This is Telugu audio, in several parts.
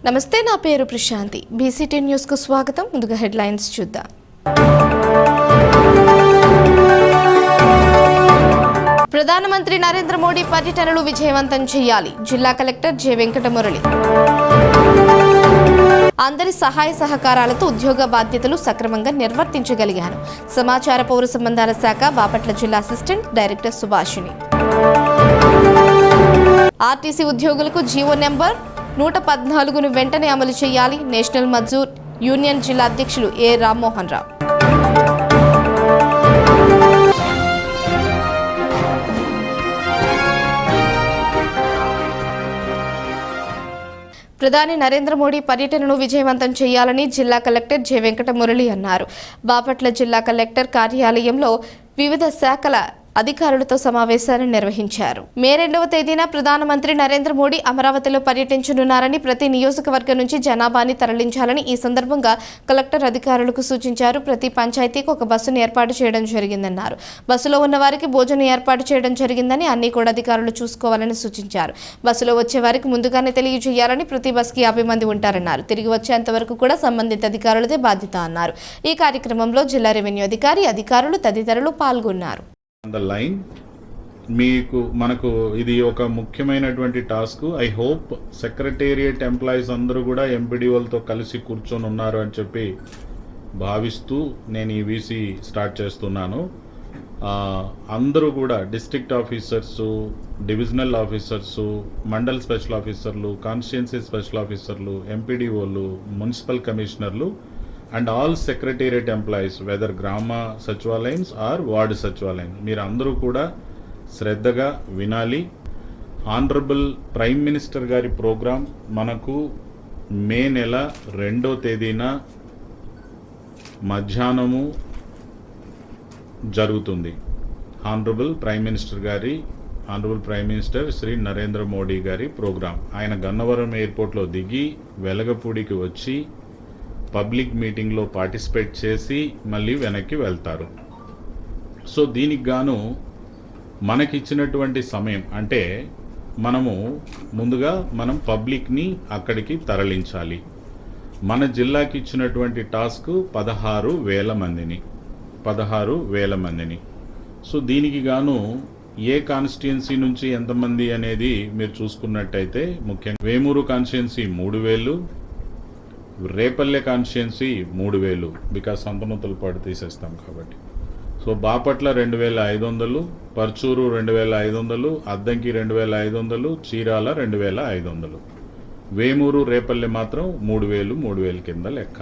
నమస్తే, నా పేరు ప్రశాంతి. బీసీటీ న్యూస్ కు స్వాగతం. ముందుగా హెడ్లైన్స్ చూద్దాం. ప్రధానమంత్రి నరేంద్ర మోడీ పర్యటనలు విజయవంతం చేయాలి. జిల్లా కలెక్టర్ జె వెంకటమురళి. అందరి సహాయ సహకారాలతో ఉద్యోగ బాధ్యతలు సక్రమంగా నిర్వర్తించగలిగాను. సమాచార పౌర సంబంధాల శాఖ బాపట్ల జిల్లా అసిస్టెంట్ డైరెక్టర్ సుభాషిణి. ఆర్టీసీ ఉద్యోగులకు జీవో నెంబర్ 114ను వెంటనే అమలు చేయాలి. నేషనల్ మజ్దూర్ యూనియన్ జిల్లా అధ్యక్షులు ఏ రామ్మోహన్ రావు. ప్రధాని నరేంద్ర మోడీ పర్యటనను విజయవంతం చేయాలని జిల్లా కలెక్టర్ జె వెంకటమురళి అన్నారు. బాపట్ల జిల్లా కలెక్టర్ కార్యాలయంలో వివిధ శాఖల అధికారులతో సమావేశాన్ని నిర్వహించారు. మే 2వ తేదీన ప్రధానమంత్రి నరేంద్ర మోడీ అమరావతిలో పర్యటించనున్నారని, ప్రతి నియోజకవర్గం నుంచి జనాభాని తరలించాలని ఈ సందర్భంగా కలెక్టర్ అధికారులకు సూచించారు. ప్రతి పంచాయతీకి ఒక బస్సును ఏర్పాటు చేయడం జరిగిందన్నారు. బస్సులో ఉన్న వారికి భోజనం ఏర్పాటు చేయడం జరిగిందని, అన్ని కూడా అధికారులు చూసుకోవాలని సూచించారు. బస్సులో వచ్చే వారికి ముందుగానే తెలియజేయాలని, ప్రతి బస్సుకి 50 మంది ఉంటారన్నారు. తిరిగి వచ్చేంత వరకు కూడా సంబంధిత అధికారులదే బాధ్యత అన్నారు. ఈ కార్యక్రమంలో జిల్లా రెవెన్యూ అధికారులు తదితరులు పాల్గొన్నారు. లైన్ మనకు ఇది ఒక ముఖ్యమైనటువంటి task. I hope secretariat employees అందరూ కూడా ఎంపీడీఓలతో కలిసి కూర్చొని ఉన్నారు అని చెప్పి భావిస్తూ నేను ఈ వీసీ స్టార్ట్ చేస్తున్నాను. అందరూ కూడా district officers, divisional officers, mandal special ఆఫీసర్లు, కాన్స్టిట్యుయెన్సీ స్పెషల్ ఆఫీసర్లు, ఎంపీడీఓలు, మున్సిపల్ కమిషనర్లు and all secretariat employees, whether గ్రామ సచివాలయమ్స్ ఆర్ వార్డు సచివాలయం, మీరు అందరూ కూడా శ్రద్ధగా వినాలి. ఆనరబుల్ ప్రైమ్ మినిస్టర్ గారి ప్రోగ్రాం మనకు మే నెల 2వ తేదీన మధ్యాహ్నము జరుగుతుంది. Honourable prime minister Shri Narendra Modi గారి ప్రోగ్రాం. ఆయన గన్నవరం ఎయిర్పోర్ట్లో దిగి వెలగపూడికి వచ్చి పబ్లిక్ మీటింగ్లో పార్టిసిపేట్ చేసి మళ్ళీ వెనక్కి వెళ్తారు. సో దీనికి గాను మనకిచ్చినటువంటి సమయం అంటే మనం పబ్లిక్ని అక్కడికి తరలించాలి. మన జిల్లాకి ఇచ్చినటువంటి టాస్క్ 16,000 మందిని. సో దీనికి గాను ఏ కాన్స్టిట్యుయెన్సీ నుంచి ఎంతమంది అనేది మీరు చూసుకున్నట్టయితే, ముఖ్యంగా Vemuru constituency 3,000, Repalle constituency 3,000 because Santhanuthalapadu తీసేస్తాం కాబట్టి. సో బాపట్ల 2,500, పర్చూరు 2,500, అద్దంకి 2,500, చీరాల 2,500, వేమూరు రేపల్లె మాత్రం 3,000 కింద లెక్క.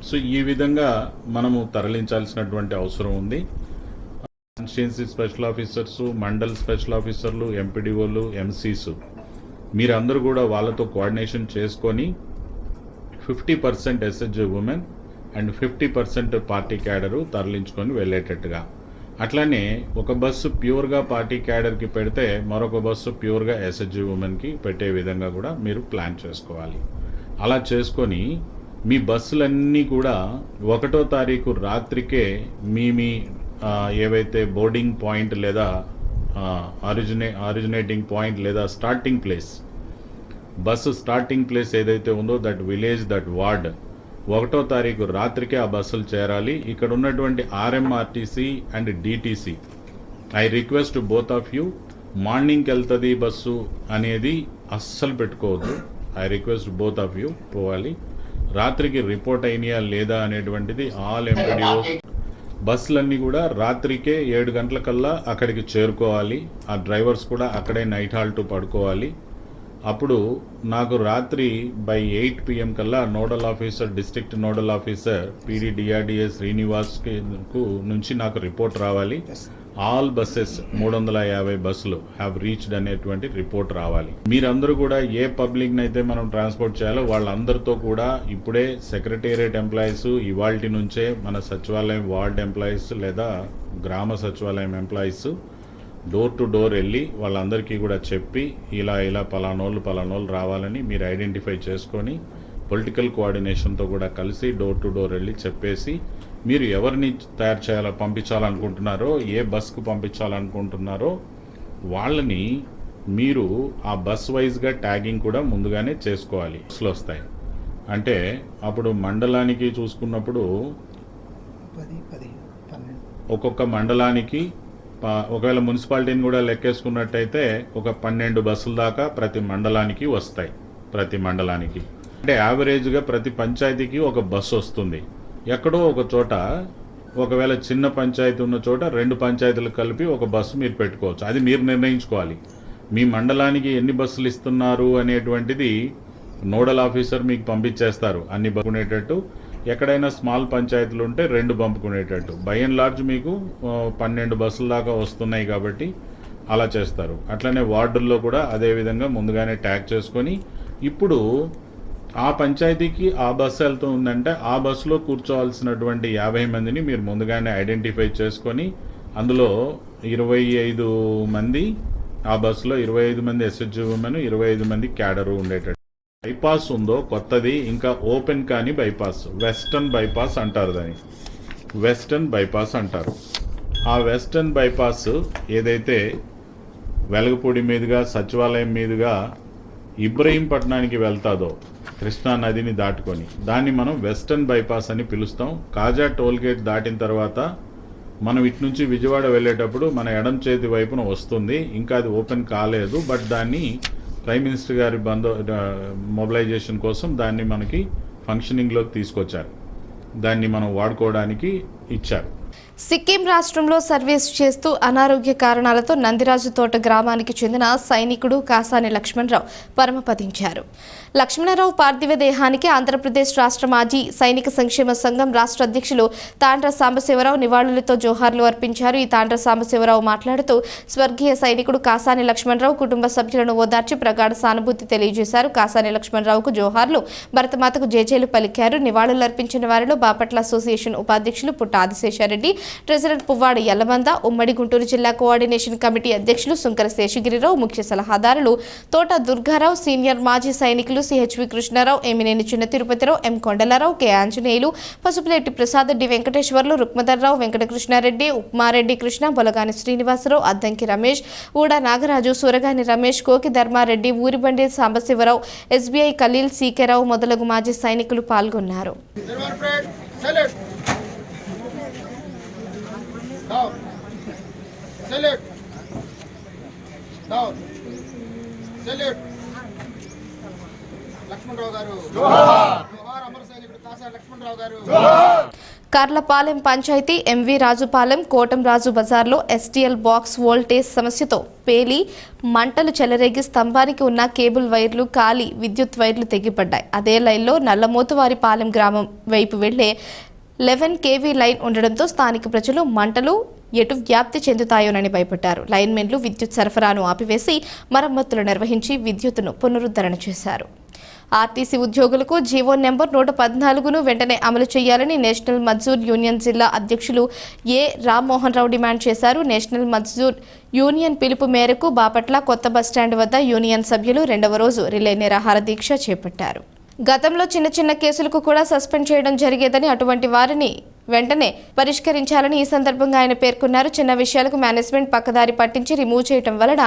సో ఈ విధంగా మనము తరలించాల్సినటువంటి అవసరం ఉంది. Constituency special officers, mandal special ఆఫీసర్లు, ఎంపీడీఓలు, ఎంసీస్ మీరందరూ కూడా వాళ్ళతో కోఆర్డినేషన్ చేసుకొని 50% SHG women and 50% party cadre తరలించుకొని వెళ్ళేటట్టుగా, అట్లానే ఒక బస్సు ప్యూర్గా పార్టీ క్యాడర్కి పెడితే మరొక బస్సు ప్యూర్గా ఎస్హెచ్జి ఉమెన్కి పెట్టే విధంగా కూడా మీరు ప్లాన్ చేసుకోవాలి. అలా చేసుకొని మీ బస్సులన్నీ కూడా 1వ తారీఖు రాత్రికే మీ ఏవైతే బోర్డింగ్ పాయింట్ లేదా ఆరిజినేటింగ్ పాయింట్ లేదా starting place, bus starting place ఏదైతే ఉందో దట్ విలేజ్, దట్ వార్డ్ 1వ తారీఖు రాత్రికే ఆ బస్సులు చేరాలి. ఇక్కడ ఉన్నటువంటి RM RTC and DTC, I request both of you, మార్నింగ్కి వెళ్తుంది బస్సు అనేది అస్సలు పెట్టుకోవద్దు. I request both of you పోవాలి. రాత్రికి రిపోర్ట్ అయినాయా లేదా అనేటువంటిది ఆల్ ఎంపీడీఓ బస్సులన్నీ కూడా రాత్రికే 7 గంటలకల్లా అక్కడికి చేరుకోవాలి. ఆ డ్రైవర్స్ కూడా అక్కడే నైట్ హాల్ట్ పడుకోవాలి. అప్పుడు నాకు రాత్రి by 8 PM కల్లా nodal officer, district nodal officer PDDRDA Srinivas నుంచి నాకు రిపోర్ట్ రావాలి. ఆల్ బస్సెస్ 350 బస్సులు హ్యావ్ రీచ్డ్ అనేటువంటి రిపోర్ట్ రావాలి. మీరందరూ కూడా ఏ పబ్లిక్ని అయితే మనం ట్రాన్స్పోర్ట్ చేయాలో వాళ్ళందరితో కూడా ఇప్పుడే సెక్రటేరియట్ ఎంప్లాయీస్ ఇవాల్టి నుంచే మన సచివాలయం వార్డ్ ఎంప్లాయీస్ లేదా గ్రామ సచివాలయం ఎంప్లాయీస్ డోర్ టు డోర్ వెళ్ళి వాళ్ళందరికీ కూడా చెప్పి ఇలా పలానోళ్ళు రావాలని మీరు ఐడెంటిఫై చేసుకొని పొలిటికల్ కోఆర్డినేషన్తో కూడా కలిసి డోర్ టు డోర్ వెళ్ళి చెప్పేసి మీరు ఎవరిని పంపించాలనుకుంటున్నారో, ఏ బస్కు పంపించాలనుకుంటున్నారో వాళ్ళని మీరు ఆ బస్ వైజ్గా ట్యాగింగ్ కూడా ముందుగానే చేసుకోవాలి. బస్సులు వస్తాయి అంటే అప్పుడు మండలానికి చూసుకున్నప్పుడు ఒక్కొక్క మండలానికి ఒకవేళ మున్సిపాలిటీని కూడా లెక్కేసుకున్నట్టయితే ఒక 12 బస్సుల దాకా ప్రతి మండలానికి వస్తాయి. ప్రతి మండలానికి అంటే యావరేజ్గా ప్రతి పంచాయతీకి ఒక బస్సు వస్తుంది. ఎక్కడో ఒక చోట ఒకవేళ చిన్న పంచాయతీ ఉన్న చోట 2 పంచాయతీలు కలిపి ఒక బస్సు మీరు పెట్టుకోవచ్చు. అది మీరు నిర్ణయించుకోవాలి. మీ మండలానికి ఎన్ని బస్సులు ఇస్తున్నారు అనేటువంటిది నోడల్ ఆఫీసర్ మీకు పంపించేస్తారు. అన్ని పంపుకునేటట్టు, ఎక్కడైనా స్మాల్ పంచాయతీలు ఉంటే 2 పంపుకునేటట్టు. బై అండ్ లార్జ్ మీకు 12 బస్సుల దాకా వస్తున్నాయి కాబట్టి అలా చేస్తారు. అట్లనే వార్డుల్లో కూడా అదేవిధంగా ముందుగానే ట్యాగ్ చేసుకొని ఇప్పుడు ఆ పంచాయతీకి ఆ బస్సు వెళ్తూ ఉందంటే ఆ బస్సులో కూర్చోవాల్సినటువంటి 50 మందిని మీరు ముందుగానే ఐడెంటిఫై చేసుకొని అందులో 25 మంది ఆ బస్సులో 25 మంది ఎస్హెచ్జి ఉమెన్, 25 మంది క్యాడరు ఉండేటట్టు. బైపాస్ ఉందో కొత్తది, ఇంకా ఓపెన్ కాని బైపాస్, వెస్టర్న్ బైపాస్ అంటారు. దాన్ని వెస్టర్న్ బైపాస్ అంటారు. ఆ వెస్టర్న్ బైపాస్ ఏదైతే వెలగపూడి మీదుగా సచివాలయం మీదుగా ఇబ్రహీంపట్నానికి వెళ్తాదో కృష్ణా నదిని దాటుకొని, దాన్ని మనం వెస్టర్న్ బైపాస్ అని పిలుస్తాం. కాజా టోల్గేట్ దాటిన తర్వాత మనం ఇటు నుంచి విజయవాడ వెళ్ళేటప్పుడు మన ఎడం చేతి వైపున వస్తుంది. ఇంకా అది ఓపెన్ కాలేదు, బట్ దాన్ని ప్రైమ్ మినిస్టర్ గారి మొబిలైజేషన్ కోసం దాన్ని మనకి ఫంక్షనింగ్లోకి తీసుకొచ్చారు. దాన్ని మనం వాడుకోవడానికి ఇచ్చారు. సిక్కిం రాష్ట్రంలో సర్వీస్ చేస్తూ అనారోగ్య కారణాలతో నందిరాజు తోట గ్రామానికి చెందిన సైనికుడు కాసాని లక్ష్మణరావు పరమపదించారు. లక్ష్మణరావు పార్థివ దేహానికి ఆంధ్రప్రదేశ్ రాష్ట్ర మాజీ సైనిక సంక్షేమ సంఘం రాష్ట్ర అధ్యక్షులు తాండ్ర సాంబశివరావు నివాళులతో జోహార్లు అర్పించారు. ఈ తాండ్ర సాంబశివరావు మాట్లాడుతూ స్వర్గీయ సైనికుడు కాసాని లక్ష్మణరావు కుటుంబ సభ్యులను ఓదార్చి ప్రగాఢ సానుభూతి తెలియజేశారు. కాసాని లక్ష్మణరావుకు జోహార్లు, భరతమాతకు జేజేలు పలికారు. నివాళులు అర్పించిన వారిలో బాపట్ల అసోసియేషన్ ఉపాధ్యక్షులు పుట్ట ఆదిశేషారెడ్డి, ట్రెజరర్ పువ్వాడ యల్లమంద, ఉమ్మడి గుంటూరు జిల్లా కోఆర్డినేషన్ కమిటీ అధ్యక్షులు సుంకర శేషగిరిరావు, ముఖ్య సలహాదారులు తోట దుర్గారావు, సీనియర్ మాజీ సైనికులు CHV Krishnarao, Emineni Chinna Tirupathirao, M Kondalarao, K Anjaneyulu, Pasupuleti Prasad, D Venkateswarlu, Rukmadharrao, Venkatakrishnareddy, Upmareddy Krishna, Bolagani Srinivasarao, Addanki Ramesh, Ooda Nagaraju, Suragani Ramesh, Koki Dharmareddy, Ooribandi Sambasivarao, SBI Khalil, CK Rao మొదలగు మాజీ సైనికులు పాల్గొన్నారు. Down. Salute. Down. Salute. Lakshmanarao గారు జోహార్. జోహార్ అమర సైనికుడు కాసాని లక్ష్మణరావు గారు జోహార్. కార్లపాలెం పంచాయతీ ఎంవి రాజుపాలెం కోటం రాజు బజార్లో ఎస్టీఎల్ బాక్స్ వోల్టేజ్ సమస్యతో పేలి మంటలు చెలరేగి స్తంభానికి ఉన్న కేబుల్ వైర్లు కాలి విద్యుత్ వైర్లు తెగిపడ్డాయి. అదే లైన్లో నల్లమోతువారిపాలెం గ్రామం వైపు వెళ్లే 11 kV లైన్ ఉండడంతో స్థానిక ప్రజలు మంటలు ఎటు వ్యాప్తి చెందుతాయోనని భయపడ్డారు. లైన్మెన్లు విద్యుత్ సరఫరాను ఆపివేసి మరమ్మతులు నిర్వహించి విద్యుత్తును పునరుద్ధరణ చేశారు. ఆర్టీసీ ఉద్యోగులకు జీవో నెంబర్ 114ను వెంటనే అమలు చేయాలని నేషనల్ మజ్దూర్ యూనియన్ జిల్లా అధ్యక్షులు ఏ రామ్మోహన్ రావు డిమాండ్ చేశారు. నేషనల్ మజ్దూర్ యూనియన్ పిలుపు మేరకు బాపట్ల కొత్త బస్టాండ్ వద్ద యూనియన్ సభ్యులు 2వ రోజు రిలే నిరాహార దీక్ష చేపట్టారు. గతంలో చిన్న కేసులకు కూడా సస్పెండ్ చేయడం జరిగేదని, అటువంటి వారిని వెంటనే పరిష్కరించాలని ఈ సందర్భంగా ఆయన పేర్కొన్నారు. చిన్న విషయాలకు మేనేజ్మెంట్ పక్కదారి పట్టించి రిమూవ్ చేయడం వలన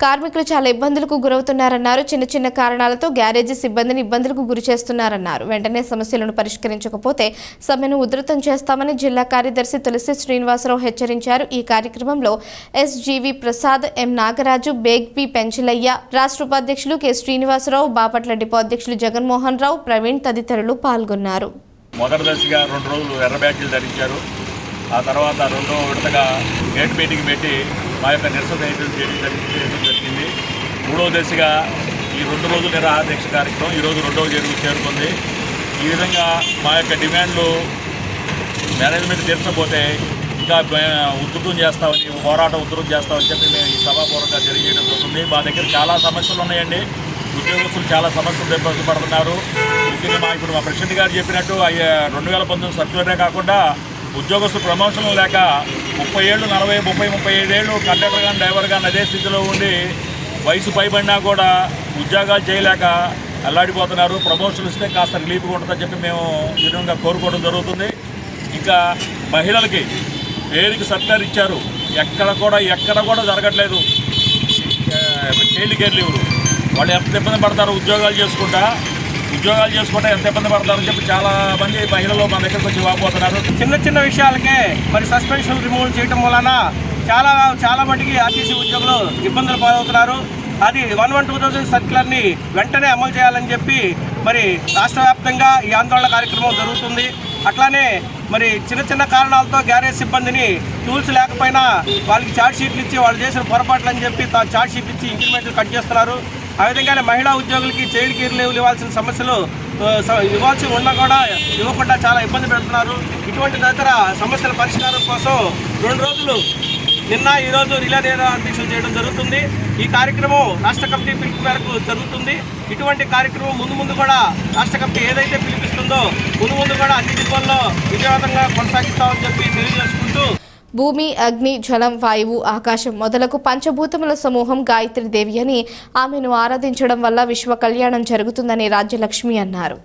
కార్మికులు చాలా ఇబ్బందులకు గురవుతున్నారన్నారు. చిన్న కారణాలతో గ్యారేజీ సిబ్బందిని ఇబ్బందులకు గురి చేస్తున్నారన్నారు. వెంటనే సమస్యలను పరిష్కరించకపోతే సమ్మెను ఉధృతం చేస్తామని జిల్లా కార్యదర్శి తులసి శ్రీనివాసరావు హెచ్చరించారు. ఈ కార్యక్రమంలో ఎస్జీవి ప్రసాద్, ఎం నాగరాజు, బేగ్పి పెంచలయ్య, రాష్ట్ర ఉపాధ్యక్షులు కె శ్రీనివాసరావు, బాపట్ల డిపో అధ్యక్షులు జగన్మోహన్ రావు, ప్రవీణ్ తదితరులు పాల్గొన్నారు. మొదటి దశగా 2 రోజులు ఎర్ర బ్యాడ్జీలు ధరించారు. ఆ తర్వాత 2వ విడతగా గేట్ మీటింగ్ పెట్టి మా యొక్క నిరసన చేయడం జరిగింది. 3వ దశగా ఈ 2 రోజుల నిరాహార దీక్ష కార్యక్రమం ఈరోజు 2వ చేరుకుంది. ఈ విధంగా మా యొక్క డిమాండ్లు మేనేజ్మెంట్ తీర్చకపోతే ఇంకా ఉధృతం చేస్తామని, పోరాటం ఉధృతం చేస్తామని చెప్పి మేము ఈ సభాపూర్వకంగా తెలియజేయడం జరుగుతుంది. మా దగ్గర చాలా సమస్యలు ఉన్నాయండి. ఉద్యోగస్తులు చాలా సమస్యలు ఇబ్బంది ముఖ్యంగా ఇప్పుడు మా ప్రెసిడెంట్ గారు చెప్పినట్టు 2019 సర్క్యులరే కాకుండా ఉద్యోగస్తులు ప్రమోషన్లు లేక 30 ఏళ్ళు 40, 30, 35 ఏళ్ళు కండక్టర్ కానీ డ్రైవర్ కానీ అదే స్థితిలో ఉండి వయసు పైబడినా కూడా ఉద్యోగాలు చేయలేక అల్లాడిపోతున్నారు. ప్రమోషన్లు ఇస్తే కాస్త రిలీఫ్గా ఉంటుందని చెప్పి మేము ఈ విధంగా కోరుకోవడం జరుగుతుంది. ఇంకా మహిళలకి పేరుకి సర్క్యులర్ ఇచ్చారు, ఎక్కడ కూడా జరగట్లేదు. చైల్డ్ కేర్ లీవ్లు. వాళ్ళు ఎంత ఇబ్బంది పడతారు ఉద్యోగాలు చేసుకుంటే ఎంత ఇబ్బంది పడతారని చెప్పి చాలా మంది మహిళలు మన దగ్గరకు వచ్చి వాపోతున్నారు. చిన్న చిన్న విషయాలకే మరి సస్పెన్షన్ రిమూవల్ చేయడం వలన చాలా మటుకి ఆర్టీసీ ఉద్యోగులు ఇబ్బందులు పాలవుతున్నారు. అది 1/2000 సర్క్యులర్ని వెంటనే అమలు చేయాలని చెప్పి మరి రాష్ట్ర వ్యాప్తంగా ఈ ఆందోళన కార్యక్రమం జరుగుతుంది. అట్లానే మరి చిన్న చిన్న కారణాలతో గ్యారేజ్ సిబ్బందిని టూల్స్ లేకపోయినా వాళ్ళకి ఛార్జ్ షీట్లు ఇచ్చి వాళ్ళు చేసిన పొరపాట్లు అని చెప్పి ఛార్జ్ షీట్లు ఇచ్చి ఇంక్రిమెంట్లు కట్ చేస్తున్నారు. ఆ విధంగానే మహిళా ఉద్యోగులకి చైల్డ్ కేర్ లీవ్లు ఇవ్వాల్సిన సమస్యలు ఇవ్వాల్సి ఉన్నా కూడా ఇవ్వకుండా చాలా ఇబ్బంది పెడుతున్నారు. ఇటువంటి తదితర సమస్యల పరిష్కారం కోసం 2 రోజులు నిన్న ఈరోజు రిలే దీక్షలు చేయడం జరుగుతుంది. ఈ కార్యక్రమం రాష్ట్ర కమిటీ పిలుపు మేరకు జరుగుతుంది. ఇటువంటి కార్యక్రమం ముందు కూడా రాష్ట్ర కమిటీ ఏదైతే పిలిపిస్తుందో ముందు కూడా అన్ని జిల్లాల్లో విజయవంతంగా కొనసాగిస్తామని చెప్పి తెలియజేసుకుంటూ భూమి, అగ్ని, జలం, వాయువు, ఆకాశం మొదలగు పంచభూతముల సమూహం గాయత్రి దేవి అని ఆమెను ఆరాధించడం వల్ల విశ్వ కళ్యాణం జరుగుతుందని రాజ్యలక్ష్మి అన్నారు.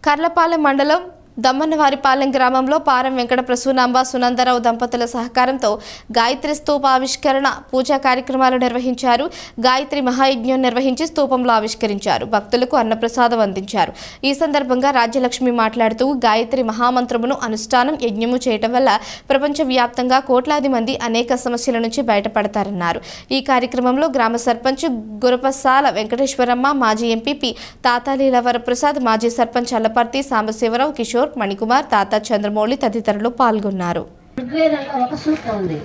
కర్లపాలెం మండలం దమ్మన్నవారిపాలెం గ్రామంలో పారం వెంకట ప్రసూనాంబ సునందరావు దంపతుల సహకారంతో గాయత్రి స్తూప ఆవిష్కరణ పూజా కార్యక్రమాలు నిర్వహించారు. గాయత్రి మహాయజ్ఞం నిర్వహించి స్తూపంలో ఆవిష్కరించారు. భక్తులకు అన్నప్రసాదం అందించారు. ఈ సందర్భంగా రాజ్యలక్ష్మి మాట్లాడుతూ గాయత్రి మహామంత్రమును అనుష్ఠానం యజ్ఞము చేయటం వల్ల ప్రపంచవ్యాప్తంగా కోట్లాది మంది అనేక సమస్యల నుంచి బయటపడతారన్నారు. ఈ కార్యక్రమంలో గ్రామ సర్పంచ్ గురపసాల వెంకటేశ్వరమ్మ, మాజీ ఎంపీపీ తాతాలీల వరప్రసాద్, మాజీ సర్పంచ్ అల్లపర్తి సాంబశివరావు, కిషోర్, మణికుమార్, తాత చంద్రమౌళి తదితరులు పాల్గొన్నారు. ఋగ్వేదంలో ఒక సూక్తం ఉంది,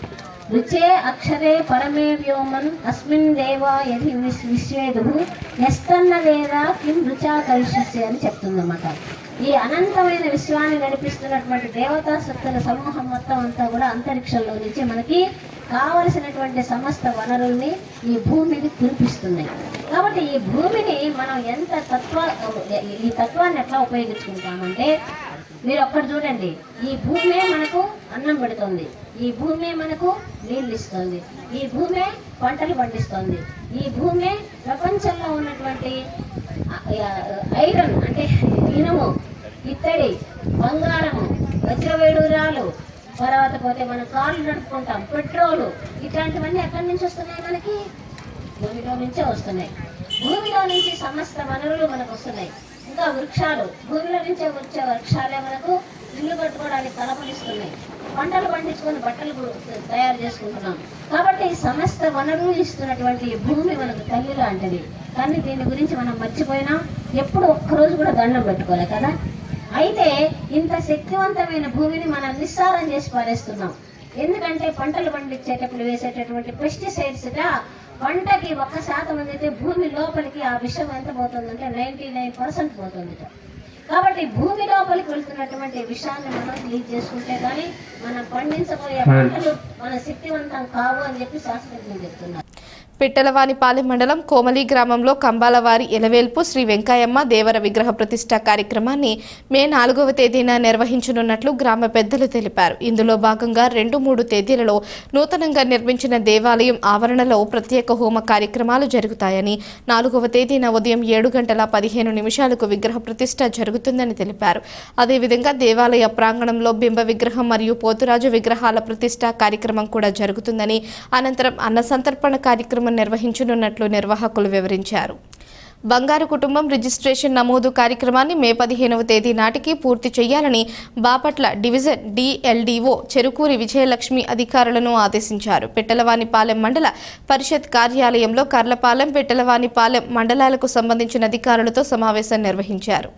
రుచే అక్షరే పరమే వ్యోమన్ అస్మిన్ దేవా యది విశ్వేదు ఎస్తన్న లేదా కిం రుచా కరిష్యస్య అని చెప్తుందన్నమాట. ఈ అనంతమైన విశ్వాన్ని నడిపిస్తున్నటువంటి దేవతా శక్తుల సమూహం మొత్తం అంతా కూడా అంతరిక్షంలో నుంచి మనకి కావలసినటువంటి సమస్త వనరుల్ని ఈ భూమిని కురిపిస్తున్నాయి. కాబట్టి ఈ భూమిని మనం ఈ తత్వాన్ని ఎట్లా ఉపయోగించుకుంటామంటే మీరు ఒక్కటి చూడండి, ఈ భూమే మనకు అన్నం పెడుతుంది, ఈ భూమే మనకు నీళ్ళు ఇస్తుంది, ఈ భూమే పంటలు పండిస్తుంది, ఈ భూమే ప్రపంచంలో ఉన్నటువంటి ఐరన్ అంటే ఇనుము, ఇత్తడి, బంగారము, వజ్రవేడూరాలు, తర్వాత పోతే మనం కార్లు నడుపుకుంటాం, పెట్రోలు, ఇట్లాంటివన్నీ ఎక్కడి నుంచి వస్తున్నాయి? మనకి భూమిలో నుంచే వస్తున్నాయి. భూమిలో నుంచి సమస్త వనరులు మనకు వస్తున్నాయి. ఇంకా వృక్షాలు, భూమిలో నుంచే వచ్చే వృక్షాలే మనకు ఇల్లు కట్టుకోవడానికి తలపలిస్తున్నాయి. పంటలు పండించుకొని బట్టలు తయారు చేసుకుంటున్నాం. కాబట్టి సమస్త వనరులు ఇస్తున్నటువంటి భూమి మనకు తల్లి లాంటిది. కానీ దీని గురించి మనం మర్చిపోయినాం. ఎప్పుడు ఒక్కరోజు కూడా దండం పెట్టుకోలే కదా. అయితే ఇంత శక్తివంతమైన భూమిని మనం నిస్సారం చేసి పారేస్తున్నాం. ఎందుకంటే పంటలు పండించేటప్పుడు వేసేటటువంటి పెస్టిసైడ్స్గా పంటకి 1% అయితే భూమి లోపలికి ఆ విషం ఎంత పోతుందంటే 99% పోతుంది. కాబట్టి భూమి లోపలికి వెళ్తున్నటువంటి విషయాన్ని మనం రిలీజ్ చేసుకుంటే కానీ మనం పండించబోయే పంటలు మన శక్తివంతం కావు అని చెప్పి శాస్త్రజ్ఞులు చెప్తున్నారు. పిట్టలవానిపాలెం మండలం కోమలి గ్రామంలో కంబాలవారి ఎలవేల్పు శ్రీ వెంకయ్యమ్మ దేవర విగ్రహ ప్రతిష్ఠ కార్యక్రమాన్ని మే 4వ తేదీన నిర్వహించనున్నట్లు గ్రామ పెద్దలు తెలిపారు. ఇందులో భాగంగా 2-3 తేదీలలో నూతనంగా నిర్మించిన దేవాలయం ఆవరణలో ప్రత్యేక హోమ కార్యక్రమాలు జరుగుతాయని, 4వ తేదీన ఉదయం 7:15 విగ్రహ ప్రతిష్ఠ జరుగుతుందని తెలిపారు. అదేవిధంగా దేవాలయ ప్రాంగణంలో బింబ విగ్రహం మరియు పోతురాజు విగ్రహాల ప్రతిష్ఠ కార్యక్రమం కూడా జరుగుతుందని, అనంతరం అన్న సంతర్పణ కార్యక్రమం నిర్వహించనున్నట్లు నిర్వాహకులు వివరించారు. బంగారు కుటుంబం రిజిస్ట్రేషన్ నమోదు కార్యక్రమాన్ని మే 15వ తేదీ నాటికి పూర్తి చేయాలని బాపట్ల డివిజన్ డిఎల్డిఓ చెరుకూరి విజయలక్ష్మి అధికారులను ఆదేశించారు. పిట్టలవానిపాలెం మండల పరిషత్ కార్యాలయంలో కర్లపాలెం, పిట్టలవానిపాలెం మండలాలకు సంబంధించిన అధికారులతో సమావేశం నిర్వహించారు.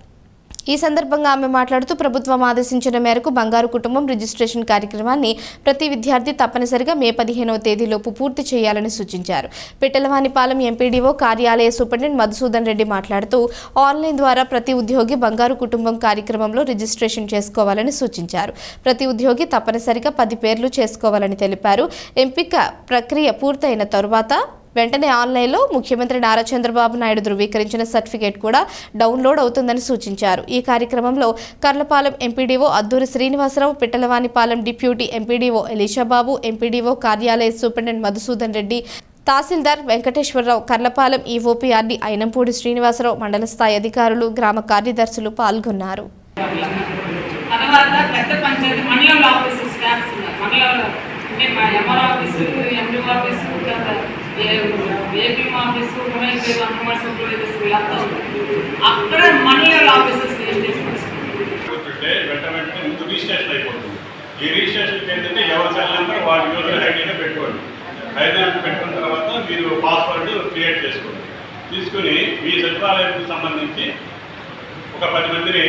ఈ సందర్భంగా ఆమె మాట్లాడుతూ ప్రభుత్వం ఆదేశించిన మేరకు బంగారు కుటుంబం రిజిస్ట్రేషన్ కార్యక్రమాన్ని ప్రతి విద్యార్థి తప్పనిసరిగా మే 15వ తేదీలోపు పూర్తి చేయాలని సూచించారు. పిట్టలవానిపాలెం ఎంపీడీఓ కార్యాలయ సూపరింటెండెంట్ మధుసూదన్ రెడ్డి మాట్లాడుతూ ఆన్లైన్ ద్వారా ప్రతి ఉద్యోగి బంగారు కుటుంబం కార్యక్రమంలో రిజిస్ట్రేషన్ చేసుకోవాలని సూచించారు. ప్రతి ఉద్యోగి తప్పనిసరిగా 10 పేర్లు చేసుకోవాలని తెలిపారు. ఎంపిక ప్రక్రియ పూర్తయిన తరువాత వెంటనే ఆన్లైన్లో ముఖ్యమంత్రి నారా చంద్రబాబు నాయుడు ధృవీకరించిన సర్టిఫికేట్ కూడా డౌన్లోడ్ అవుతుందని సూచించారు. ఈ కార్యక్రమంలో Karlapalem MPDO Adduri Srinivasarao, Pittalavanipalem deputy MPDO Elishababu, MPDO కార్యాలయ సూపరింటెండెంట్ మధుసూదన్ రెడ్డి, తహసీల్దార్ వెంకటేశ్వరరావు, కర్లపాలెం ఈఓపీఆర్డీ అయినంపూడి శ్రీనివాసరావు, మండల స్థాయి అధికారులు, గ్రామ కార్యదర్శులు పాల్గొన్నారు. ఏపీ ఆఫీసు కమర్షియల్ ప్రైవేస్ వీళ్ళంతా అక్కడ మనీ ఆఫీసెస్ వెంటనే ముందు రిజిస్ట్రేషన్ అయిపోతుంది. ఈ రిజిస్ట్రేషన్కి ఏంటంటే ఎవరి సెల్ నెంబర్ వారి యూజర్ ఐడీనే పెట్టుకోండి. ఐడీ పెట్టుకున్న తర్వాత మీరు పాస్వర్డ్ క్రియేట్ చేసుకోండి. తీసుకుని మీ సచివాలయానికి సంబంధించి ఒక 10 మందిని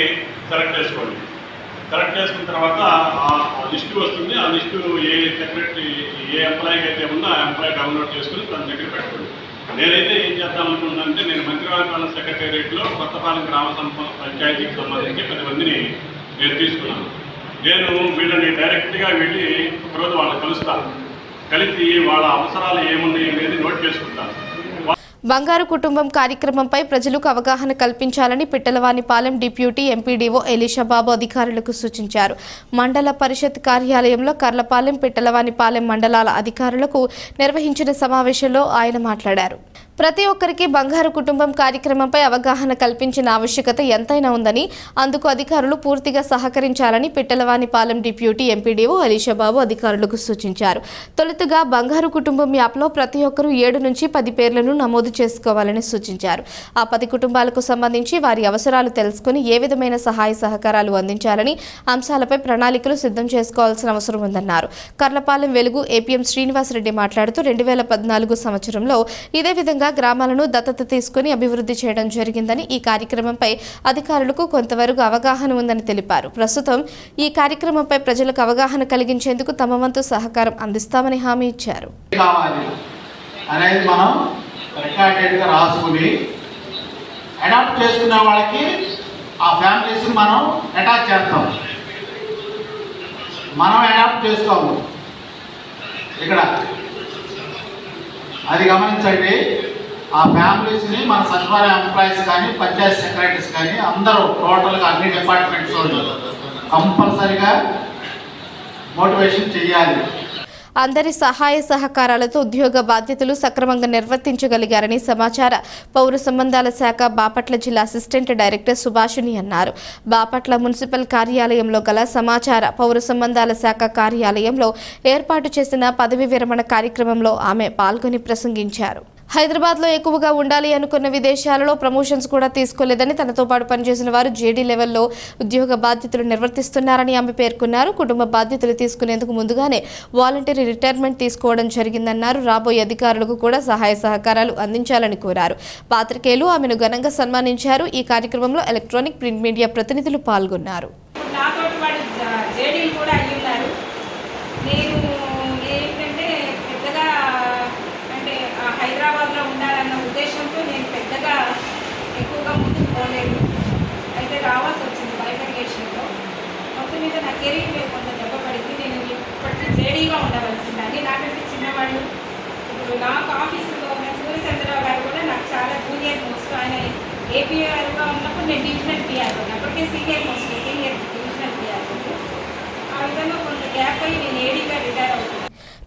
సెలెక్ట్ చేసుకోండి. సెలెక్ట్ చేసుకున్న తర్వాత ఆ లిస్టు వస్తుంది. ఆ లిస్టు ఏ సెక్రటరీ ఏ ఎంప్లాయీకి అయితే ఉందో ఆ ఎంప్లాయీ డౌన్లోడ్ చేసుకుని తన దగ్గర పెట్టుకోండి. నేనైతే ఏం చేద్దామనుకుంటున్నానంటే నేను మంత్రివర్గాల సెక్రటేరియట్లో కొత్తపాలెం గ్రామ పంచాయతీకి సంబంధించి 10 మందిని నేను తీసుకున్నాను. నేను వీళ్ళని డైరెక్ట్గా వెళ్ళి ఒకరోజు వాళ్ళని కలుస్తాను. కలిసి వాళ్ళ అవసరాలు ఏమున్నాయి అనేది నోట్ చేసుకుంటాను. బంగారు కుటుంబం కార్యక్రమంపై ప్రజలకు అవగాహన కల్పించాలని పిట్టలవానిపాలెం డిప్యూటీ ఎంపీడీఓ ఎలీషాబాబు అధికారులకు సూచించారు. మండల పరిషత్ కార్యాలయంలో కర్లపాలెం, పిట్టలవానిపాలెం మండలాల అధికారులకు నిర్వహించిన సమావేశంలో ఆయన మాట్లాడారు. ప్రతి ఒక్కరికి బంగారు కుటుంబం కార్యక్రమంపై అవగాహన కల్పించిన ఆవశ్యకత ఎంతైనా ఉందని, అందుకు అధికారులు పూర్తిగా సహకరించాలని పిట్టలవానిపాలెం డిప్యూటీ ఎంపీడీఓ ఎలీషాబాబు అధికారులకు సూచించారు. తొలుతగా బంగారు కుటుంబం యాప్లో ప్రతి ఒక్కరూ 7 నుంచి 10 పేర్లను నమోదు చేసుకోవాలని సూచించారు. ఆ 10 కుటుంబాలకు సంబంధించి వారి అవసరాలు తెలుసుకుని ఏ విధమైన సహాయ సహకారాలు అందించాలని అంశాలపై ప్రణాళికలు సిద్ధం చేసుకోవాల్సిన అవసరం ఉందన్నారు. కర్లపాలెం వెలుగు ఏపీఎం శ్రీనివాసరెడ్డి మాట్లాడుతూ 2014 సంవత్సరంలో ఇదే విధంగా గ్రామాలను దత్తత తీసుకుని అభివృద్ధి చేయడం జరిగిందని, ఈ కార్యక్రమంపై అధికారులకు కొంతవరకు అవగాహన ఉందని తెలిపారు. ప్రస్తుతం ఈ కార్యక్రమంపై ప్రజలకు అవగాహన కలిగించేందుకు తమ వంతు సహకారం అందిస్తామని హామీ ఇచ్చారు. అనేది మనం రికార్డెడ్గా రాసుకుని అడాప్ట్ చేసుకునే వాళ్ళకి ఆ ఫ్యామిలీస్ని మనం అటాచ్ చేస్తాం. మనం అడాప్ట్ చేసుకోము ఇక్కడ, అది గమనించండి. ఆ ఫ్యామిలీస్ని మన సచివాలయ ఎంప్లాయీస్ కానీ పంచాయత్ సెక్రటరీస్ కానీ అందరూ టోటల్గా అన్ని డిపార్ట్మెంట్స్ కంపల్సరీగా మోటివేషన్ చేయాలి. అందరి సహాయ సహకారాలతో ఉద్యోగ బాధ్యతలు సక్రమంగా నిర్వర్తించగలిగారని సమాచార పౌర సంబంధాల శాఖ బాపట్ల జిల్లా అసిస్టెంట్ డైరెక్టర్ సుభాషిణి అన్నారు. బాపట్ల మున్సిపల్ కార్యాలయంలో గల సమాచార పౌర సంబంధాల శాఖ కార్యాలయంలో ఏర్పాటు చేసిన పదవి విరమణ కార్యక్రమంలో ఆమె పాల్గొని ప్రసంగించారు. హైదరాబాద్లో ఎక్కువగా ఉండాలి అనుకున్న విదేశాలలో ప్రమోషన్స్ కూడా తీసుకోలేదని, తనతో పాటు పనిచేసిన వారు జేడీ లెవెల్లో ఉద్యోగ బాధ్యతలు నిర్వర్తిస్తున్నారని ఆమె పేర్కొన్నారు. కుటుంబ బాధ్యతలు తీసుకునేందుకు ముందుగానే వాలంటరీ రిటైర్మెంట్ తీసుకోవడం జరిగిందన్నారు. రాబోయే అధికారులకు కూడా సహాయ సహకారాలు అందించాలని కోరారు. పాత్రికేయులు ఆమెను ఘనంగా సన్మానించారు. ఈ కార్యక్రమంలో ఎలక్ట్రానిక్, ప్రింట్ మీడియా ప్రతినిధులు పాల్గొన్నారు. హైదరాబాద్లో ఉండాలన్న ఉద్దేశంతో నేను పెద్దగా ఎక్కువగా ముందుకు పోలేదు. అయితే రావాల్సి వచ్చింది బైఫర్కేషన్లో. మొత్తం మీద నా కెరీర్ మీద కొంత దెబ్బపడింది. నేను ఇప్పటికీ జేడీగా ఉండవలసిందని. నాకంటే చిన్నవాళ్ళు ఇప్పుడు నాకు ఆఫీసులో ఉన్న సూర్యచంద్రరావు గారు కూడా నాకు చాలా జూనియర్ మోస్ట్. ఆయన ఏపీఆర్గా ఉన్నప్పుడు నేను డివిజనల్ పిఆర్ అప్పటికే సీనియర్ డివిజనల్ పిఆర్. ఆ విధంగా కొంత గ్యాప్ అయ్యి నేను ఏడీగా రిటైర్ అవుతున్నాను.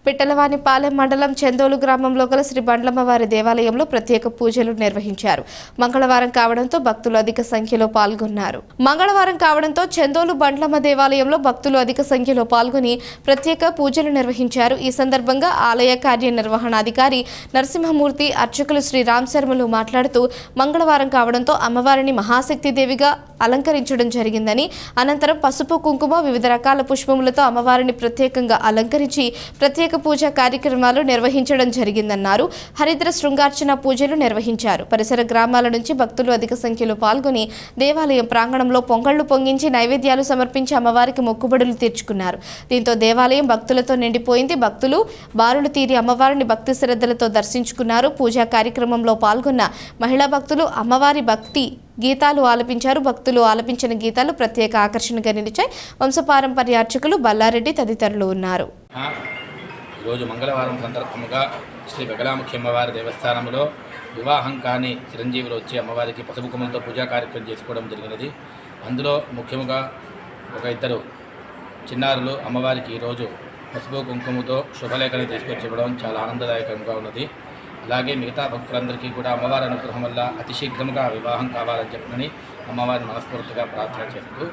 పిట్టలవానిపాలెం మండలం చెందోలు గ్రామంలో గల శ్రీ బండ్లమ్మవారి దేవాలయంలో ప్రత్యేక పూజలు నిర్వహించారు. మంగళవారం కావడంతో భక్తులు అధిక సంఖ్యలో పాల్గొన్నారు. మంగళవారం కావడంతో చెందోలు బండ్లమ్మ దేవాలయంలో భక్తులు అధిక సంఖ్యలో పాల్గొని ప్రత్యేక పూజలు నిర్వహించారు. ఈ సందర్భంగా ఆలయ కార్యనిర్వహణాధికారి నరసింహమూర్తి, అర్చకులు శ్రీ రామ్ శర్మలు మాట్లాడుతూ మంగళవారం కావడంతో అమ్మవారిని మహాశక్తి దేవిగా అలంకరించడం జరిగిందని, అనంతరం పసుపు, కుంకుమ, వివిధ రకాల పుష్పములతో అమ్మవారిని ప్రత్యేకంగా అలంకరించి ప్రత్యేక పూజా కార్యక్రమాలు నిర్వహించడం జరిగిందన్నారు. హరిద్ర శృంగార్చన పూజలు నిర్వహించారు. పరిసర గ్రామాల నుంచి భక్తులు అధిక సంఖ్యలో పాల్గొని దేవాలయం ప్రాంగణంలో పొంగళ్లు పొంగించి నైవేద్యాలు సమర్పించి అమ్మవారికి మొక్కుబడులు తీర్చుకున్నారు. దీంతో దేవాలయం భక్తులతో నిండిపోయింది. భక్తులు బారులు తీరి అమ్మవారిని భక్తి శ్రద్ధలతో దర్శించుకున్నారు. పూజా కార్యక్రమంలో పాల్గొన్న మహిళా భక్తులు అమ్మవారి భక్తి గీతాలు ఆలపించారు. భక్తులు ఆలపించిన గీతాలు ప్రత్యేక ఆకర్షణగా నిలిచాయి. వంశపారంపర్య అర్చకులు బల్లారెడ్డి తదితరులు ఉన్నారు. ఈరోజు మంగళవారం సందర్భంగా శ్రీ బగలాముఖి అమ్మవారి దేవస్థానంలో వివాహం కాని చిరంజీవులు వచ్చి అమ్మవారికి పసుపు కుంకుమలతో పూజా కార్యక్రమం చేసుకోవడం జరిగినది. అందులో ముఖ్యంగా ఒక 2 చిన్నారులు అమ్మవారికి ఈరోజు పసుపు కుంకుమతో శుభలేఖని తీసుకొచ్చి ఇవ్వడం చాలా ఆనందదాయకంగా ఉన్నది. అలాగే మిగతా భక్తులందరికీ కూడా అమ్మవారి అనుగ్రహం వల్ల అతి శీఘ్రంగా వివాహం కావాలని చెప్పని అమ్మవారిని మనస్ఫూర్తిగా ప్రార్థన చేస్తూ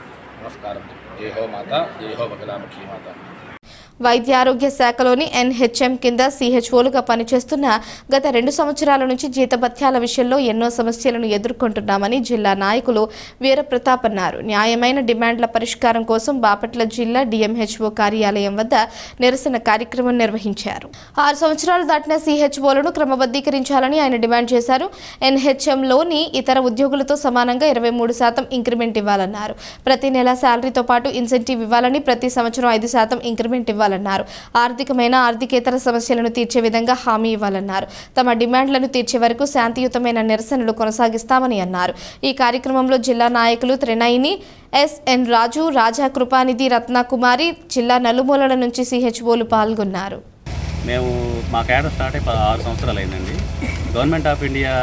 నమస్కారం. జై హో మాత, జై హో బగలాముఖి మాత. వైద్య ఆరోగ్య శాఖలోని ఎన్హెచ్ఎం కింద సిహెచ్ఓలుగా పనిచేస్తున్న గత 2 సంవత్సరాల నుంచి జీతభత్యాల విషయంలో ఎన్నో సమస్యలను ఎదుర్కొంటున్నామని జిల్లా నాయకులు వీరప్రతాప్ అన్నారు. న్యాయమైన డిమాండ్ల పరిష్కారం కోసం బాపట్ల జిల్లా డిఎంహెచ్ఓ కార్యాలయం వద్ద నిరసన కార్యక్రమం నిర్వహించారు. 6 సంవత్సరాలు దాటిన సిహెచ్ఓలను క్రమబద్ధీకరించాలని ఆయన డిమాండ్ చేశారు. ఎన్హెచ్ఎంలోని ఇతర ఉద్యోగులతో సమానంగా 23% ఇంక్రిమెంట్ ఇవ్వాలన్నారు. ప్రతి నెల శాలరీతో పాటు ఇన్సెంటివ్ ఇవ్వాలని, ప్రతి సంవత్సరం 5% ఇంక్రిమెంట్ ఇవ్వాలన్నారు. ఆర్థికేతర సమస్యలను తీర్చే విధంగా హామీ ఇవ్వాలన్నారు. తమ డిమాండ్లను తీర్చే వరకు శాంతియుతమైన నిరసనలు కొనసాగిస్తామని అన్నారు. ఈ కార్యక్రమంలో జిల్లా నాయకులు త్రినయిని, ఎస్ఎన్ రాజు, రాజా కృపానిధి, రత్నకుమారి, జిల్లా నలుమూలల నుంచి సిహెచ్ఓలు పాల్గొన్నారు. మేము మా క్యాడర్ స్టార్ట్ అయి 6 సంవత్సరాలు అయిందండి. గవర్నమెంట్ ఆఫ్ ఇండియా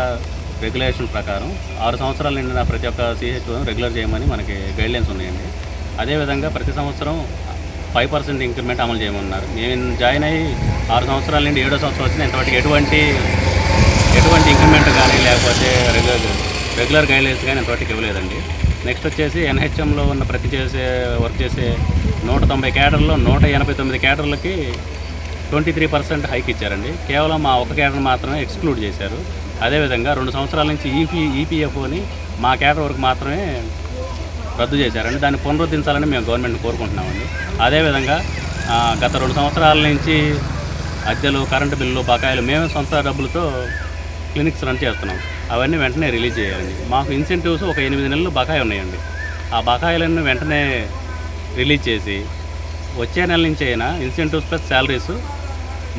రెగ్యులేషన్ ప్రకారం 6 సంవత్సరాలు నిండిన ప్రతి ఒక్క సిహెచ్ఓను రెగ్యులర్ చేయమని మనకి గైడ్లైన్స్ ఉన్నాయండి. అదేవిధంగా ప్రతి సంవత్సరం 5% ఇంక్రిమెంట్ అమలు చేయమన్నారు. నేను జాయిన్ అయ్యి 6 సంవత్సరాల నుండి 7వ సంవత్సరం వచ్చిన ఇంతవరకు ఎటువంటి ఇంక్రిమెంట్ కానీ లేకపోతే రెగ్యులర్ గైడ్లైన్స్ కానీ ఇంతవరకు ఇవ్వలేదండి. నెక్స్ట్ వచ్చేసి ఎన్హెచ్ఎంలో ఉన్న వర్క్ చేసే 190 క్యాడర్లో 189 క్యాడర్లకి 23% హైక్ ఇచ్చారండి. కేవలం మా ఒక క్యాడర్ మాత్రమే ఎక్స్క్లూడ్ చేశారు. అదేవిధంగా 2 సంవత్సరాల నుంచి ఈపీఎఫ్ఓని మా క్యాడర్ వరకు మాత్రమే రద్దు చేశారండి. దాన్ని పునరుద్ధరించాలని మేము గవర్నమెంట్ని కోరుకుంటున్నామండి. అదేవిధంగా గత 2 సంవత్సరాల నుంచి అద్దెలు, కరెంటు బిల్లు, బకాయిలు మేమే సొంత డబ్బులతో క్లినిక్స్ రన్ చేస్తున్నాం. అవన్నీ వెంటనే రిలీజ్ చేయాలండి. మాకు ఇన్సెంటివ్స్ ఒక 8 నెలలు బకాయి ఉన్నాయండి. ఆ బకాయిలన్నీ వెంటనే రిలీజ్ చేసి వచ్చే నెల నుంచి అయినా ఇన్సెంటివ్స్ ప్లస్ శాలరీస్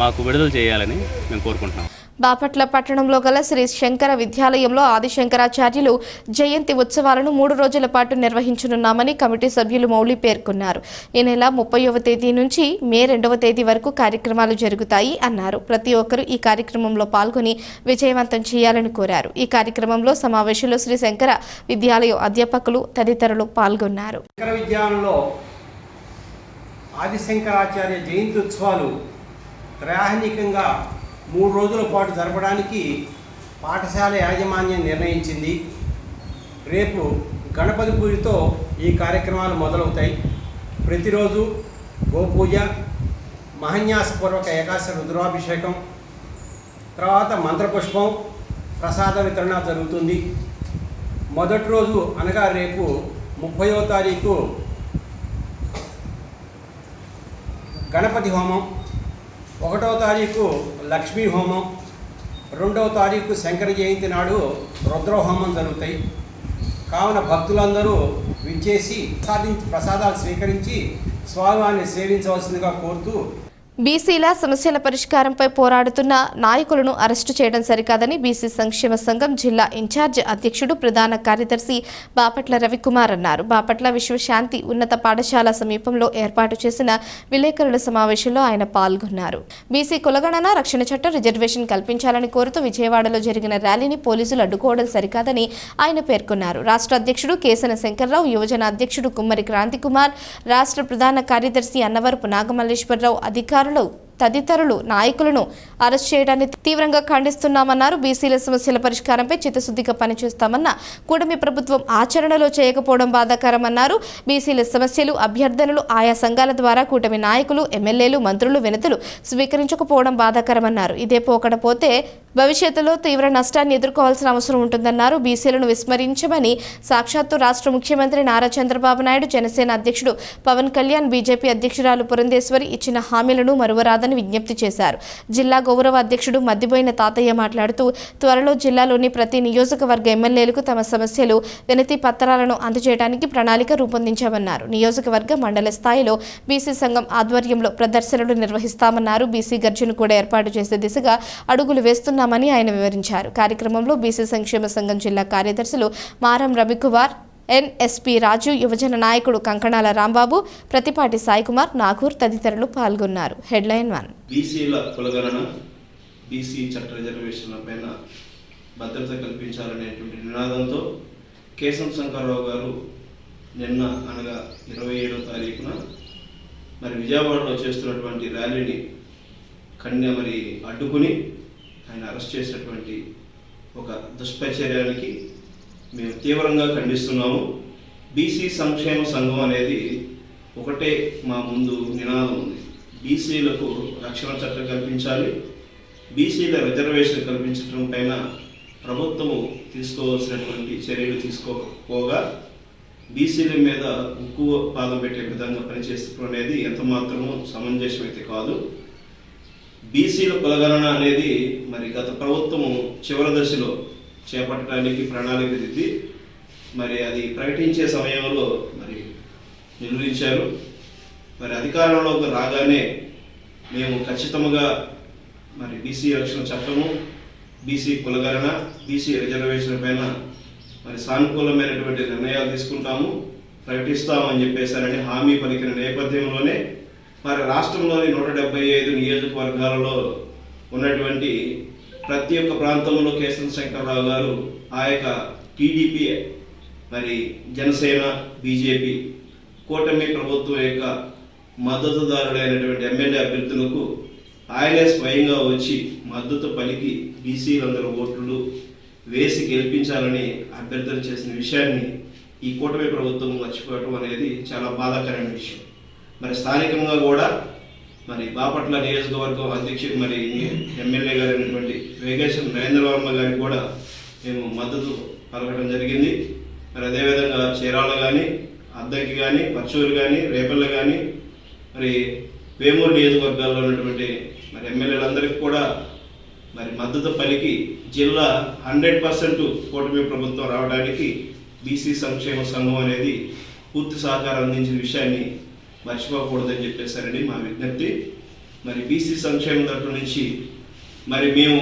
మాకు విడుదల చేయాలని మేము కోరుకుంటున్నాం. బాపట్ల పట్టణంలో గల శ్రీ శంకర విద్యాలయంలో ఆదిశంకరాచార్యులు జయంతి ఉత్సవాలను 3 రోజుల పాటు నిర్వహించనున్నామని కమిటీ సభ్యులు మౌలి పేర్కొన్నారు. ఈ నెల 30వ తేదీ నుంచి మే 2వ తేదీ వరకు కార్యక్రమాలు జరుగుతాయి అన్నారు. ప్రతి ఒక్కరూ ఈ కార్యక్రమంలో పాల్గొని విజయవంతం చేయాలని కోరారు. ఈ కార్యక్రమంలో సమావేశంలో శ్రీ శంకర విద్యాలయం అధ్యాపకులు తదితరులు పాల్గొన్నారు. ఆదిశంకరాచార్య జయంతి ఉత్సవాలు త్రైహానికంగా 3 రోజుల పాటు జరపడానికి పాఠశాల యాజమాన్యం నిర్ణయించింది. రేపు గణపతి పూజతో ఈ కార్యక్రమాలు మొదలవుతాయి. ప్రతిరోజు గోపూజ, మహన్యాసపూర్వక ఏకాశ రుద్రాభిషేకం, తర్వాత మంత్రపుష్పం, ప్రసాద వితరణ జరుగుతుంది. మొదటి రోజు అనగా రేపు 30వ తారీఖు గణపతి హోమం, 1వ తారీఖు లక్ష్మీ హోమం, 2వ తారీఖు శంకర జయంతి నాడు రుద్రహోమం జరుగుతాయి. కావున భక్తులందరూ విచ్చేసి ప్రసాదాలు స్వీకరించి స్వామివారిని సేవించవలసిందిగా కోరుతూ బీసీల సమస్యల పరిష్కారంపై పోరాడుతున్న నాయకులను అరెస్టు చేయడం సరికాదని బీసీ సంక్షేమ సంఘం జిల్లా ఇన్ఛార్జ్ అధ్యక్షుడు, ప్రధాన కార్యదర్శి బాపట్ల రవికుమార్ అన్నారు. బాపట్ల విశ్వశాంతి ఉన్నత పాఠశాల సమీపంలో ఏర్పాటు చేసిన విలేకరుల సమావేశంలో ఆయన పాల్గొన్నారు. బీసీ కులగణన రక్షణ చట్టం రిజర్వేషన్ కల్పించాలని కోరుతూ విజయవాడలో జరిగిన ర్యాలీని పోలీసులు అడ్డుకోవడం సరికాదని ఆయన పేర్కొన్నారు. రాష్ట్ర అధ్యక్షుడు కేసన శంకర్రావు, యువజన అధ్యక్షుడు కుమ్మరి క్రాంతికుమార్, రాష్ట్ర ప్రధాన కార్యదర్శి అన్నవరపు నాగమల్లేశ్వరరావు, అధికారులు తదితరులు నాయకులను అరెస్ట్ చేయడాన్ని తీవ్రంగా ఖండిస్తున్నామన్నారు. బీసీల సమస్యల పరిష్కారంపై చిత్తశుద్ధిగా పనిచేస్తామన్న కూటమి ప్రభుత్వం ఆచరణలో చేయకపోవడం బాధాకరమన్నారు. బీసీల సమస్యలు, అభ్యర్థనలు ఆయా సంఘాల ద్వారా కూటమి నాయకులు, ఎమ్మెల్యేలు, మంత్రులు వినతులు స్వీకరించకపోవడం బాధాకరమన్నారు. ఇదే పోతే భవిష్యత్తులో తీవ్ర నష్టాన్ని ఎదుర్కోవాల్సిన అవసరం ఉంటుందన్నారు. బీసీలను విస్మరించమని సాక్షాత్తు రాష్ట్ర ముఖ్యమంత్రి నారా చంద్రబాబు నాయుడు, జనసేన అధ్యక్షుడు పవన్ కళ్యాణ్, బీజేపీ అధ్యక్షురాలు పురంధేశ్వరి ఇచ్చిన హామీలను మరువరాదని విజ్ఞప్తి చేశారు. జిల్లా గౌరవ అధ్యక్షుడు మద్దిబోయిన తాతయ్య మాట్లాడుతూ త్వరలో జిల్లాలోని ప్రతి నియోజకవర్గ ఎమ్మెల్యేలకు తమ సమస్యలు, వినతి పత్రాలను అందజేయడానికి ప్రణాళిక రూపొందించామన్నారు. నియోజకవర్గ, మండల స్థాయిలో బీసీ సంఘం ఆధ్వర్యంలో ప్రదర్శనలు నిర్వహిస్తామన్నారు. బీసీ గర్జను కూడా ఏర్పాటు చేసే దిశగా అడుగులు వేస్తున్నామని ఆయన వివరించారు. కార్యక్రమంలో బీసీ సంక్షేమ సంఘం జిల్లా కార్యదర్శులు మారం రవికుమార్, ఎన్ఎస్పీ రాజు, యువజన నాయకుడు కంకణాల రాంబాబు, ప్రతిపాటి సాయికుమార్, నాగూర్ తదితరులు పాల్గొన్నారు. హెడ్లైన్ 1. బీసీల కులగణన, బీసీ చట్ట రిజర్వేషన్ల పైన భద్రత కల్పించాలనేటువంటి నినాదంతో కేశం శంకర్రావు గారు నిన్న అనగా 27వ తారీఖున విజయవాడలో చేస్తున్నటువంటి ర్యాలీని అడ్డుకుని ఆయన అరెస్ట్ చేసినటువంటి ఒక దుష్ప్రచారానికి మేము తీవ్రంగా ఖండిస్తున్నాము. బీసీ సంక్షేమ సంఘం అనేది ఒకటే మా ముందు నినాదం ఉంది. బీసీలకు రక్షణ చట్టం కల్పించాలి. బీసీల రిజర్వేషన్ కల్పించడం పైన ప్రభుత్వము తీసుకోవాల్సినటువంటి చర్యలు తీసుకోకపోగా బీసీల మీద ఎక్కువ పాదం పెట్టే విధంగా పనిచేస్తూ అనేది ఎంత మాత్రమూ సమంజసమైతే కాదు. బీసీల కులగణన అనేది మరి గత ప్రభుత్వము చివరి దశలో చేపట్టడానికి ప్రణాళిక దిద్ది మరి అది ప్రకటించే సమయంలో మరి నిలువించారు. మరి అధికారంలోకి రాగానే మేము ఖచ్చితంగా మరి బీసీ రక్షణ చట్టము, బీసీ కులగణన, బీసీ రిజర్వేషన్ పైన మరి సానుకూలమైనటువంటి నిర్ణయాలు తీసుకుంటాము, ప్రకటిస్తామని చెప్పేశారని హామీ పలికిన నేపథ్యంలోనే మరి రాష్ట్రంలోని 175 నియోజకవర్గాలలో ఉన్నటువంటి ప్రతి ఒక్క ప్రాంతంలో కేశవ శంకర్రావు గారు ఆ యొక్క టీడీపీ మరి జనసేన బీజేపీ కూటమి ప్రభుత్వం యొక్క మద్దతుదారుడైనటువంటి ఎమ్మెల్యే అభ్యర్థులకు ఆయనే స్వయంగా వచ్చి మద్దతు పలికి బీసీలందరూ ఓట్లు వేసి గెలిపించాలని అభ్యర్థన చేసిన విషయాన్ని ఈ కూటమి ప్రభుత్వం మర్చిపోవటం అనేది చాలా బాధాకరమైన విషయం. మరి స్థానికంగా కూడా మరి బాపట్ల నియోజకవర్గం అధ్యక్షుడు మరి ఎమ్మెల్యే గారైనటువంటి వేగేశ్వర నరేంద్ర వర్మ గారికి కూడా మేము మద్దతు పలకడం జరిగింది. మరి అదేవిధంగా చీరాల కానీ, అద్దంకి కానీ, పర్చూరు కానీ, రేపల్ల కానీ, మరి వేమూరు నియోజకవర్గాల్లో ఉన్నటువంటి మరి ఎమ్మెల్యేలందరికీ కూడా మరి మద్దతు పలికి జిల్లా 100% కూటమి ప్రభుత్వం రావడానికి బీసీ సంక్షేమ సంఘం అనేది పూర్తి సహకారం అందించిన విషయాన్ని మర్చిపోకూడదని చెప్పేశారని మా విజ్ఞప్తి. మరి బీసీ సంక్షేమ తరఫు నుంచి మరి మేము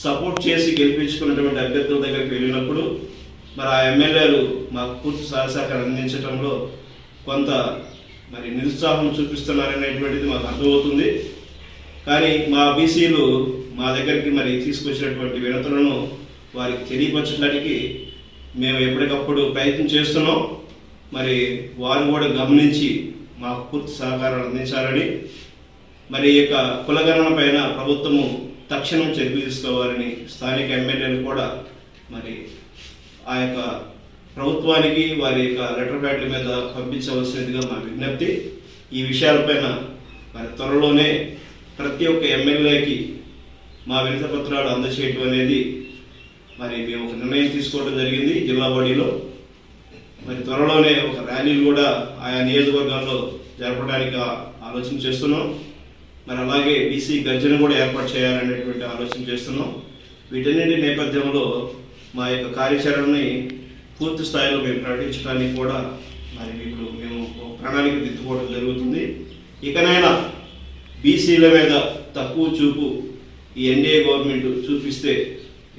సపోర్ట్ చేసి గెలిపించుకున్నటువంటి అభ్యర్థుల దగ్గరికి వెళ్ళినప్పుడు మరి ఆ ఎమ్మెల్యేలు మాకు పూర్తి సహకారం అందించడంలో కొంత మరి నిరుత్సాహం చూపిస్తున్నారనేటువంటిది మాకు అర్థమవుతుంది. కానీ మా బీసీలు మా దగ్గరికి మరి తీసుకొచ్చినటువంటి వినతులను వారికి తెలియపరచడానికి మేము ఎప్పటికప్పుడు ప్రయత్నం చేస్తున్నాం. మరి వారు కూడా గమనించి మాకు పూర్తి సహకారం అందించాలని, మరి ఈ యొక్క కులగణన పైన ప్రభుత్వము తక్షణం చర్యలు తీసుకోవాలని స్థానిక ఎమ్మెల్యేలు కూడా మరి ఆ యొక్క ప్రభుత్వానికి వారి యొక్క లెటర్ ప్యాడ్ల మీద పంపించవలసినదిగా మా విజ్ఞప్తి. ఈ విషయాలపైన మరి త్వరలోనే ప్రతి ఒక్క ఎమ్మెల్యేకి మా వినతి పత్రాలు అందజేయటం అనేది మరి మేము ఒక నిర్ణయం తీసుకోవడం జరిగింది జిల్లా బాడీలో. మరి త్వరలోనే ఒక ర్యాలీలు కూడా ఆయా నియోజకవర్గాల్లో జరపడానికి ఆలోచన చేస్తున్నాం. మరి అలాగే బీసీ గర్జన కూడా ఏర్పాటు చేయాలనేటువంటి ఆలోచన చేస్తున్నాం. వీటన్నిటి నేపథ్యంలో మా యొక్క కార్యాచరణని పూర్తి స్థాయిలో మేము ప్రకటించడానికి కూడా మరి ఇప్పుడు మేము ప్రణాళిక దిద్దుకోవడం జరుగుతుంది. ఇకనైనా బీసీల మీద తక్కువ చూపు ఈ ఎన్డీఏ గవర్నమెంట్ చూపిస్తే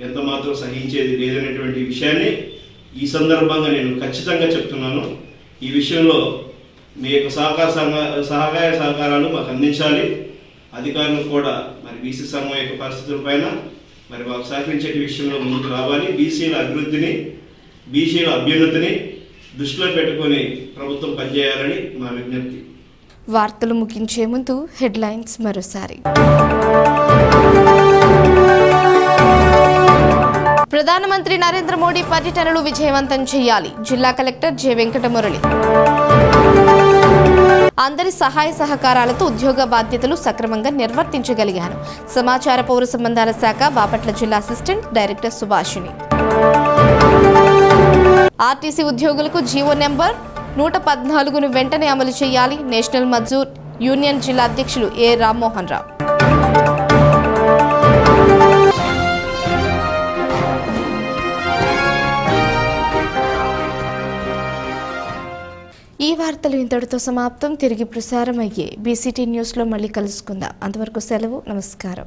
ఎంత మాత్రం సహించేది లేదనేటువంటి విషయాన్ని ఈ సందర్భంగా నేను ఖచ్చితంగా చెప్తున్నాను. ఈ విషయంలో మీ యొక్క సహాయ సహకారాలు మాకు అందించాలి. అధికారులు కూడా మరి బీసీ సంఘం యొక్క పరిస్థితుల పైన మరి మాకు సహకరించే విషయంలో ముందుకు రావాలి. బీసీల అభివృద్ధిని, బీసీల అభ్యున్నతిని దృష్టిలో పెట్టుకొని ప్రభుత్వం పనిచేయాలని మా విజ్ఞప్తి. వార్తలు ముగించే ముందు హెడ్లైన్స్ మరోసారి. ప్రధానమంత్రి నరేంద్ర మోడీ పర్యటనలు విజయవంతం చేయాలి. జిల్లా కలెక్టర్ జె వెంకటమురళి. అందరి సహాయ సహకారాలతో ఉద్యోగ బాధ్యతలు సక్రమంగా నిర్వర్తించగలిగాను. సమాచార పౌర సంబంధాల శాఖ బాపట్ల జిల్లా అసిస్టెంట్ డైరెక్టర్ సుభాషిణి. ఆర్టీసీ ఉద్యోగులకు జీవో నెంబర్ 114ను వెంటనే అమలు చేయాలి. నేషనల్ మజ్దూర్ యూనియన్ జిల్లా అధ్యక్షులు ఏ రామ్మోహన్ రావు. ఈ వార్తలు ఇంతటితో సమాప్తం. తిరిగి ప్రసారం అయ్యే బీసీటీ న్యూస్లో మళ్ళీ కలుసుకుందాం. అంతవరకు సెలవు. నమస్కారం.